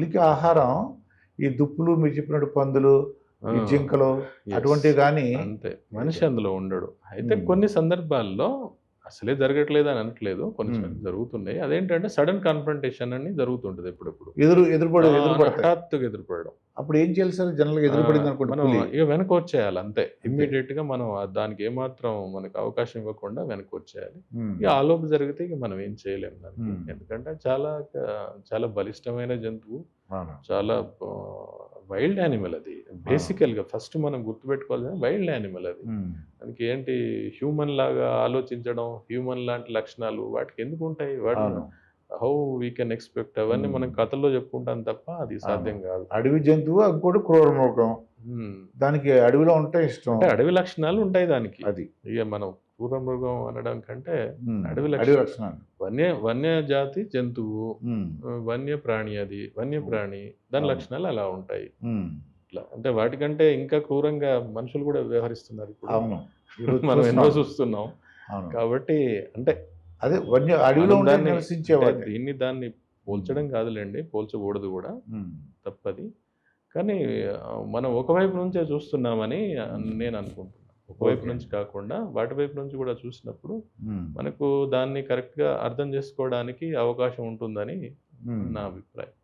పులికి ఆహారం ఈ దుప్పులు, మీరు చెప్పినట్టు పందులు, ఆ! ఈ జింకలు యెస్. అటువంటివి గానీ అంతే. మనిషి అయితే అందులో ఉండడు. అయితే హ్మ్. కొన్ని సందర్భాల్లో అసలే జరగట్లేదని అనట్లేదు. హ్మ్. కొన్నిసార్లు జరుగుతున్నాయి. అదేంటంటే సడెన్ కన్ఫ్రంటేషన్ అని జరుగుతుంటది ఎప్పుడెప్పుడు. ఎదురుపడతాయి. హఠాత్తుగా ఎదురుపడడం. అప్పుడు ఏం చేయాలి సార్? జనరల్‌గా ఎదురుపడిందనుకోండి మనం పులి. ఇక వెనకొచ్చేయాలి అంతే. అంతే. ఇమ్మీడియేట్‌గా మనం దానికి ఏమాత్రం మనకు అవకాశం ఇవ్వకుండా వెనక్కొచ్చేయాలి. హ్మ్. ఇక ఆలోపు జరిగితే ఇక మనం ఏం చేయలేం దానికి. హ్మ్. ఎందుకంటే చాలా బలిష్టమైన జంతువు. అవును. చాలా వైల్డ్ యానిమల్ అది. అవును. బేసికల్‌గా ఫస్ట్ మనం గుర్తుపెట్టుకోవాల్సింది వైల్డ్ యానిమల్ అది. హ్మ్. దానికి ఏంటి హ్యూమన్ లాగా ఆలోచించడం, హ్యూమన్ లాంటి లక్షణాలు వాటికెందుకుంటాయి? అవును. హౌ వి కెన్ ఎక్స్‌పెక్ట్ అవన్నీ హ్మ్. మనం కథల్లో చెప్పుకుంటాం తప్ప అది అవును. సాధ్యం కాదు. అడవి జంతువు, ఇంకోటి క్రూర మృగం. హ్మ్. దానికి అడవిలో ఉంటే ఇష్టం. అంటే అడవి లక్షణాలు ఉంటాయి దానికి. అది. ఇగ మనం క్రూర మృగం అనడం కంటే హ్మ్. అడవి అడవి లక్షణం. లక్షణాలు. వన్య జాతి జంతువు. హ్మ్. వన్య ప్రాణి అది. హ్మ్. వన్యప్రాణి. దాని అవును. లక్షణాలు అలా ఉంటాయి. హ్మ్. ఇట్లా. అంటే వాటికంటే ఇంకా క్రూరంగా మనుషులు గూడా వ్యవహరిస్తున్నారు ఇప్పుడు. అవును. ఈరోజు మనం ఎన్నో చూస్తున్నాం. చూస్తున్నాం. అవును. కాబట్టి అంటే అదే అడవిలో మనం ఉండే దాన్ని నివసించే అంటే వాటి. దాన్ని హ్మ్. పోల్చడం కాదులెండి. పోల్చకూడదు గూడా. హ్మ్. తప్పది. కానీ మనం ఒకవైపు నుంచే చూస్తున్నామని హ్మ్. నేను అనుకుంటున్నా. ఒకవైపు ఓకే. నుంచి కాకుండా వాటి వైపు నుంచి కూడా చూసినప్పుడు హ్మ్. మనకు దాన్ని కరెక్ట్‌గా అర్థం చేసుకోవడానికి అవకాశం ఉంటుందని హ్మ్. నా అభిప్రాయం.